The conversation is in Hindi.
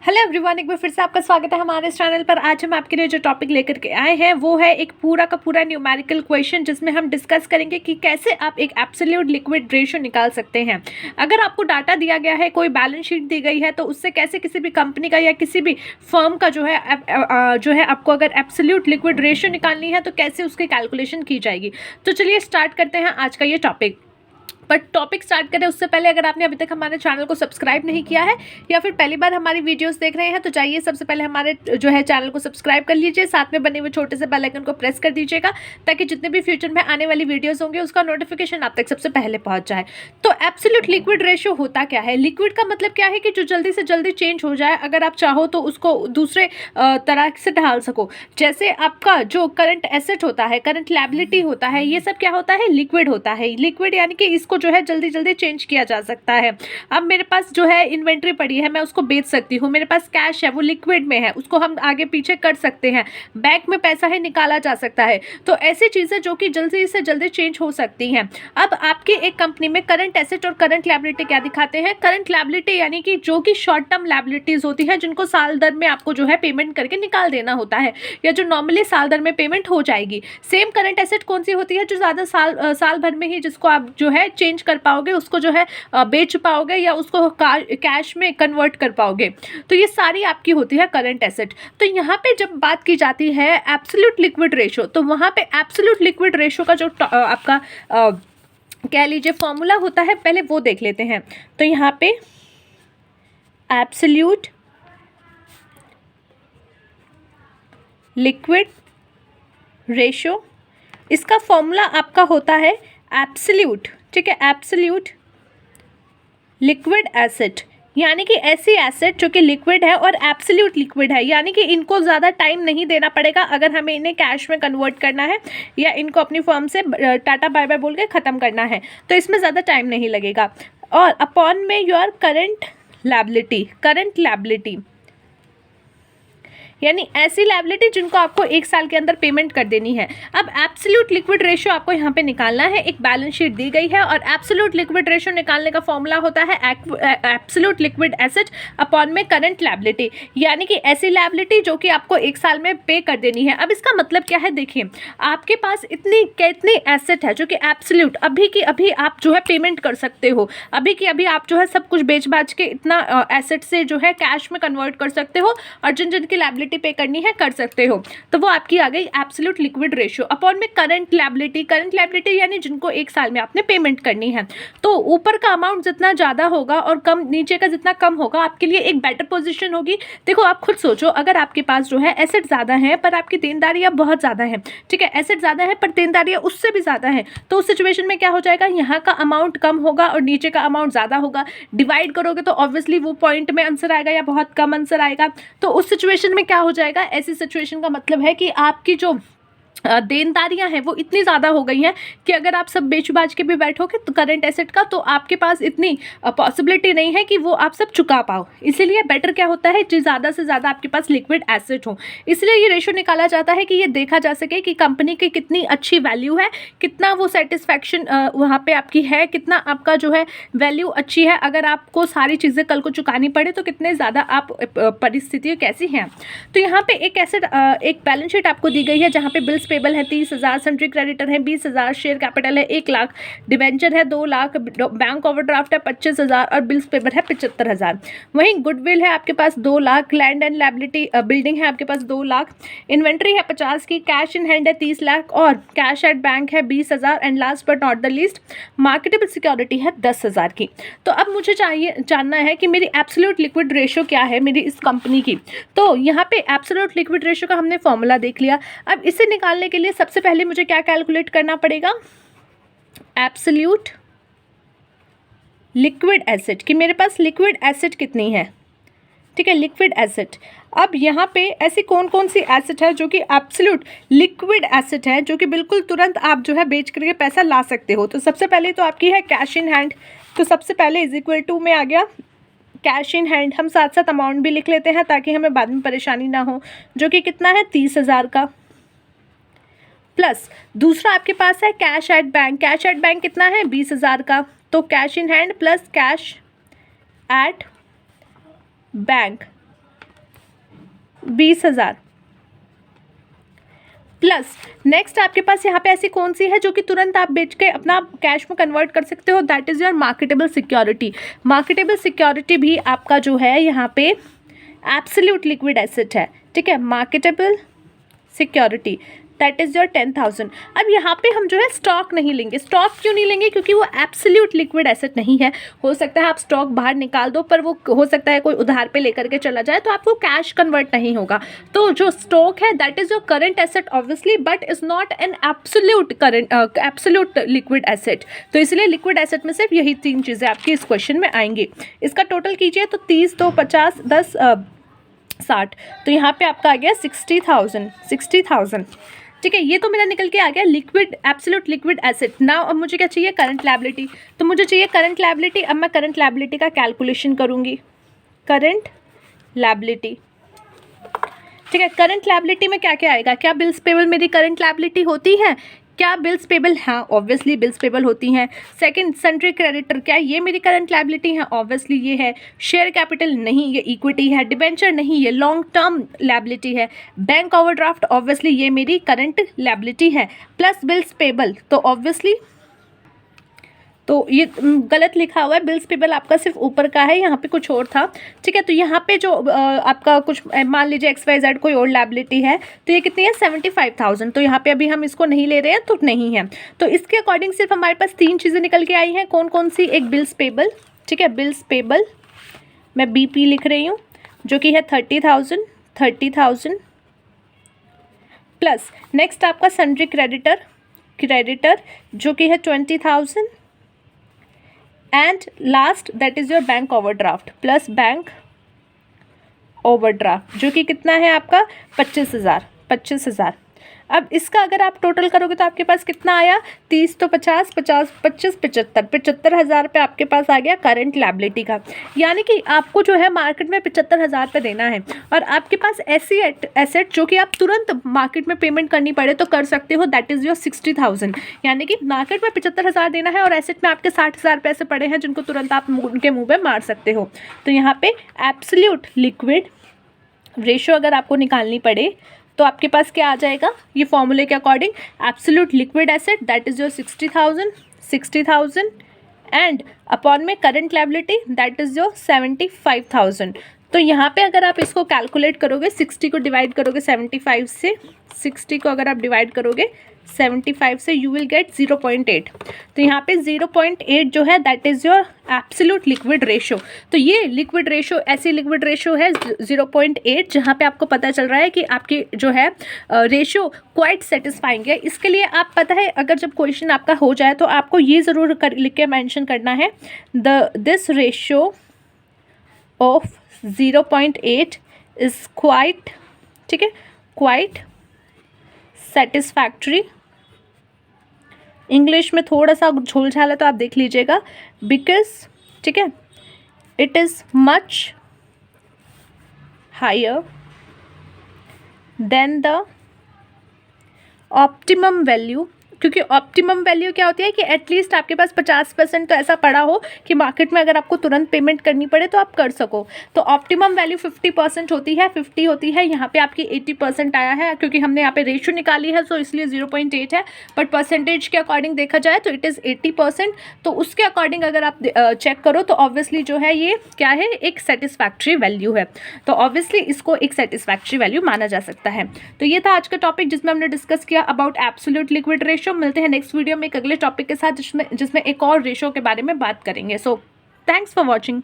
हेलो एवरीवन, एक बार फिर से आपका स्वागत है हमारे इस चैनल पर। आज हम आपके लिए जो टॉपिक लेकर के आए हैं वो है एक पूरा का पूरा न्यूमेरिकल क्वेश्चन, जिसमें हम डिस्कस करेंगे कि कैसे आप एक एब्सोल्यूट लिक्विड रेशियो निकाल सकते हैं। अगर आपको डाटा दिया गया है, कोई बैलेंस शीट दी गई है, तो उससे कैसे किसी भी कंपनी का या किसी भी फर्म का जो है आपको अगर एब्सोल्यूट लिक्विड रेशियो निकालनी है तो कैसे उसकी कैलकुलेशन की जाएगी। तो चलिए स्टार्ट करते हैं आज का ये टॉपिक। बट टॉपिक स्टार्ट करें उससे पहले अगर आपने अभी तक हमारे चैनल को सब्सक्राइब नहीं किया है या फिर पहली बार हमारी वीडियोस देख रहे हैं तो जाइए सबसे पहले हमारे जो है चैनल को सब्सक्राइब कर लीजिए, साथ में बने हुए छोटे से बेल आइकन को प्रेस कर दीजिएगा ताकि जितने भी फ्यूचर में आने वाली वीडियोस होंगे उसका नोटिफिकेशन आप तक सबसे पहले पहुंच जाए। तो एब्सोल्यूट लिक्विड रेशियो होता क्या है? लिक्विड का मतलब क्या है कि जो जल्दी से जल्दी चेंज हो जाए, अगर आप चाहो तो उसको दूसरे तरह से ढाल सको। जैसे आपका जो करंट एसेट होता है, करंट लायबिलिटी होता है, ये सब क्या होता है? लिक्विड होता है। लिक्विड यानी कि इसको जो है जल्दी जल्दी चेंज किया जा सकता है। अब मेरे पास जो है इन्वेंट्री पड़ी है, मैं उसको बेच सकती हूँ। मेरे पास कैश है, वो लिक्विड में है, उसको हम आगे पीछे कर सकते हैं। बैंक में पैसा है, निकाला जा सकता है। तो ऐसी चीज़ें जो कि जल्दी से जल्दी चेंज हो सकती हैं। अब आपकी एक कंपनी में करंट एसेट और करंट लायबिलिटी क्या दिखाते हैं? करंट लायबिलिटी यानी कि जो कि शॉर्ट टर्म लायबिलिटीज होती हैं, जिनको साल दर में आपको जो है पेमेंट करके निकाल देना होता है, या जो नॉर्मली साल दर में पेमेंट हो जाएगी। सेम करंट एसेट कौन सी होती है? जो ज़्यादा साल भर में ही जिसको आप जो है चेंज कर पाओगे, उसको जो है बेच पाओगे या उसको कैश में कन्वर्ट कर पाओगे। तो ये सारी आपकी होती है करंट एसेट। तो यहाँ पे जब बात की जाती है एब्सोल्यूट लिक्विड रेशियो, तो वहाँ पे एब्सोल्यूट लिक्विड रेशियो का जो आपका कह लीजिए फॉर्मूला होता है, पहले वो देख लेते हैं। तो यहाँ पे एब्सोल्यूट लिक्विड रेशियो, इसका फॉर्मूला आपका होता है एब्सोल्यूट, ठीक है, एब्सोल्यूट लिक्विड एसेट, यानी कि ऐसी एसेट जो कि लिक्विड है और एब्सोल्यूट लिक्विड है, यानी कि इनको ज़्यादा टाइम नहीं देना पड़ेगा अगर हमें इन्हें कैश में कन्वर्ट करना है या इनको अपनी फर्म से टाटा बाय बाय बोल के ख़त्म करना है, तो इसमें ज़्यादा टाइम नहीं लगेगा। और अपॉन में योर करंट लायबिलिटी यानी ऐसी लायबिलिटी जिनको आपको एक साल के अंदर पेमेंट कर देनी है। अब एब्सोल्यूट लिक्विड रेशियो आपको यहाँ पे निकालना है। एक बैलेंस शीट दी गई है और एब्सोल्यूट लिक्विड रेशियो निकालने का फॉर्मूला होता है एब्सोल्यूट लिक्विड एसेट अपॉन में करंट लायबिलिटी, यानी कि ऐसी लायबिलिटी जो कि आपको एक साल में पे कर देनी है। अब इसका मतलब क्या है? देखिए, आपके पास कितनी एसेट है जो कि एब्सोल्यूट अभी की अभी आप जो है पेमेंट कर सकते हो, अभी की अभी आप जो है सब कुछ बेच बाच के इतना एसेट से जो है कैश में कन्वर्ट कर सकते हो, और जिन जिन की लायबिलिटी पे करनी है कर सकते हो। तो वो आपकी आ गई एब्सोल्यूट लिक्विड रेशियो अपॉन में करंट लायबिलिटी यानी जिनको एक साल में आपने पेमेंट करनी है। तो ऊपर का अमाउंट जितना ज़्यादा होगा और कम नीचे का जितना कम होगा, आपके लिए एक बेटर पोजीशन होगी। देखो, आप खुद सोचो, अगर आपके पास जो है एसेट ज़्यादा है पर आपकी देनदारियाँ बहुत ज़्यादा है, ठीक है, एसेट ज़्यादा है पर देनदारियाँ उससे भी ज़्यादा है, तो उस सिचुएशन में क्या हो जाएगा? यहाँ का अमाउंट कम होगा और नीचे का अमाउंट ज़्यादा होगा। डिवाइड करोगे तो ऑब्वियसली वो पॉइंट में आंसर आएगा या बहुत कम आंसर आएगा। तो उस सिचुएशन में क्या हो जाएगा? ऐसी सिचुएशन का मतलब है कि आपकी जो देनदारियां हैं वो इतनी ज़्यादा हो गई हैं कि अगर आप सब बेच बाज के भी बैठोगे तो करंट एसेट का, तो आपके पास इतनी पॉसिबिलिटी नहीं है कि वो आप सब चुका पाओ। इसीलिए बेटर क्या होता है कि ज़्यादा से ज़्यादा आपके पास लिक्विड एसेट हो। इसलिए ये रेशो निकाला जाता है कि ये देखा जा सके कि कंपनी की कितनी अच्छी वैल्यू है, कितना वो सेटिस्फैक्शन वहाँ पे आपकी है, कितना आपका जो है वैल्यू अच्छी है। अगर आपको सारी चीज़ें कल को चुकानी पड़े तो कितने ज़्यादा आप परिस्थितियाँ कैसी हैं। तो यहाँ पे एक बैलेंस शीट आपको दी गई है जहाँ पे बिल्स पेबल है 30,000, सन्ड्री क्रेडिटर है 20,000, शेयर कैपिटल है 1 लाख, डिबेंचर है 2 लाख, बैंक ओवरड्राफ्ट है 25,000 और बिल्स पेबल है 75,000। वहीं गुडविल है आपके पास 2 lakh, land and liability building है आपके पास 2 लाख, इन्वेंट्री है 50 की, कैश इन हैंड है 30 लाख और कैश एट बैंक है 20,000 and last but not the least marketable security है 10,000 की। तो अब मुझे जानना है कि मेरी एब्सोल्यूट लिक्विड रेशियो क्या है मेरी इस कंपनी की। तो यहाँ पे एब्सोल्यूट लिक्विड रेशियो का हमने फॉर्मूला देख लिया। अब इसे निकालने के लिए सबसे पहले मुझे क्या कैलकुलेट करना पड़ेगा? एब्सोल्यूट लिक्विड एसेट, कि मेरे पास लिक्विड एसेट कितनी है, ठीक है, लिक्विड एसेट। अब यहाँ पे ऐसी कौन कौन सी एसेट है जो कि एब्सोल्यूट लिक्विड एसेट है, जो कि बिल्कुल तुरंत आप जो है बेच करके पैसा ला सकते हो। तो सबसे पहले तो आपकी है कैश इन हैंड। तो सबसे पहले इज इक्वल टू में आ गया कैश इन हैंड। हम साथ साथ अमाउंट भी लिख लेते हैं ताकि हमें बाद में परेशानी ना हो, जो कि कितना है 30,000 का, प्लस दूसरा आपके पास है cash at bank. Cash at bank कितना है 20,000 का। तो cash in hand plus cash at bank 20,000 plus next आपके पास यहाँ पे ऐसी कौन सी है जो कि तुरंत आप बेच के अपना कैश में कन्वर्ट कर सकते हो, that is your marketable security. Marketable security भी आपका जो है यहाँ पे एब्सोल्यूट लिक्विड एसेट है, ठीक है, marketable security that is your 10,000। अब यहाँ पे हम जो है स्टॉक नहीं लेंगे। स्टॉक क्यों नहीं लेंगे? क्योंकि वो एब्सोल्यूट लिक्विड एसेट नहीं है। हो सकता है आप स्टॉक बाहर निकाल दो, पर वो हो सकता है कोई उधार पे लेकर के चला जाए तो आपको कैश कन्वर्ट नहीं होगा। तो जो स्टॉक है that is your current asset obviously, but is not an absolute current absolute liquid asset. तो इसलिए लिक्विड एसेट में सिर्फ यही 3 चीज़ें आपकी इस क्वेश्चन में आएंगी। इसका टोटल कीजिए तो 30, तो 50, 10, 60, तो यहाँ पे आपका आ गया 60,000। ठीक है, ये तो मेरा निकल के आ गया liquid absolute liquid asset. Now अब मुझे क्या चाहिए? Current liability. तो मुझे चाहिए करंट लायबिलिटी। अब मैं करंट लायबिलिटी का कैलकुलेशन करूँगी। करंट लायबिलिटी, ठीक है, करंट लायबिलिटी में क्या क्या आएगा? क्या बिल्स पेबल मेरी करंट लायबिलिटी होती है? क्या बिल्स पेबल? हाँ, ऑब्वियसली बिल्स पेबल होती हैं। सेकंड, सन्ड्री क्रेडिटर, क्या ये मेरी करंट लायबिलिटी है? ऑब्वियसली ये है। शेयर कैपिटल, नहीं, ये इक्विटी है। डिबेंचर, नहीं, ये लॉन्ग टर्म लायबिलिटी है। बैंक ओवरड्राफ्ट, ऑब्वियसली ये मेरी करंट लायबिलिटी है। प्लस बिल्स पेबल, तो ऑब्वियसली तो ये गलत लिखा हुआ है, बिल्स पेबल आपका सिर्फ ऊपर का है, यहाँ पे कुछ और था। ठीक है, तो यहाँ पे जो आपका कुछ मान लीजिए XYZ कोई और लायबिलिटी है, तो ये कितनी है? 75,000। तो यहाँ पे अभी हम इसको नहीं ले रहे हैं, तो नहीं है। तो इसके अकॉर्डिंग सिर्फ हमारे पास 3 चीज़ें निकल के आई हैं। कौन कौन सी? एक बिल्स पेबल, ठीक है, बिल्स पेबल मैं BP लिख रही हूँ, जो कि है 30,000 प्लस नेक्स्ट आपका सन्ड्री क्रेडिटर जो कि है 20,000 and last that is your bank overdraft plus bank overdraft जो कि कितना है आपका? 25,000। अब इसका अगर आप टोटल करोगे तो आपके पास कितना आया? 30 तो 50, 50, 25, 75,000 रुपये आपके पास आ गया करंट लायबिलिटी का। यानी कि आपको जो है मार्केट में 75,000 रुपये देना है, और आपके पास ऐसी एसेट जो कि आप तुरंत मार्केट में पेमेंट करनी पड़े तो कर सकते हो, दैट इज़ योर 60,000। यानी कि मार्केट में 75,000 देना है और एसेट में आपके 60,000 पैसे पड़े हैं जिनको तुरंत आप उनके मुँह पर मार सकते हो। तो यहाँ पे एब्सोल्यूट लिक्विड रेशो अगर आपको निकालनी पड़े तो आपके पास क्या आ जाएगा? ये फॉर्मूले के according absolute liquid asset that is your 60,000 and upon में current liability that is your 75,000। तो यहाँ पे अगर आप इसको कैलकुलेट करोगे, 60 को डिवाइड करोगे 75 से, 60 को अगर आप डिवाइड करोगे 75 से, यू विल गेट 0.8। तो यहाँ पे 0.8 जो है that is your absolute liquid ratio. तो ये लिक्विड रेशो, ऐसी लिक्विड रेशो है 0.8, जहाँ पे आपको पता चल रहा है कि आपकी जो है रेशो क्वाइट सेटिस्फाइंग है। इसके लिए आप पता है, अगर जब क्वेश्चन आपका हो जाए तो आपको ये ज़रूर लिख के मैंशन करना है, this ratio of 0.8 is quite, ठीक है, क्वाइट सेटिस्फैक्ट्री। इंग्लिश में थोड़ा सा झोल झाल है तो आप देख लीजिएगा, बिकॉज, ठीक है, it is much higher than the optimum value. क्योंकि ऑप्टिमम वैल्यू क्या होती है कि एटलीस्ट आपके पास 50% तो ऐसा पड़ा हो कि मार्केट में अगर आपको तुरंत पेमेंट करनी पड़े तो आप कर सको। तो ऑप्टिमम वैल्यू 50% होती है, 50 होती है। यहाँ पे आपकी 80% आया है क्योंकि हमने यहाँ पे रेशो निकाली है, सो इसलिए 0.8 है। बट परसेंटेज के अकॉर्डिंग देखा जाए तो इट इज़ 80%। तो उसके अकॉर्डिंग अगर आप चेक करो तो ऑब्वियसली जो है ये क्या है? एक सेटिस्फैक्ट्री वैल्यू है। तो ऑब्वियसली इसको एक सेटिस्फैक्ट्री वैल्यू माना जा सकता है। तो ये था आज का टॉपिक जिसमें हमने डिस्कस किया अबाउट एब्सोल्यूट लिक्विड रेशो। मिलते हैं नेक्स्ट वीडियो में एक अगले टॉपिक के साथ जिसमें एक और रेशो के बारे में बात करेंगे। So thanks for watching.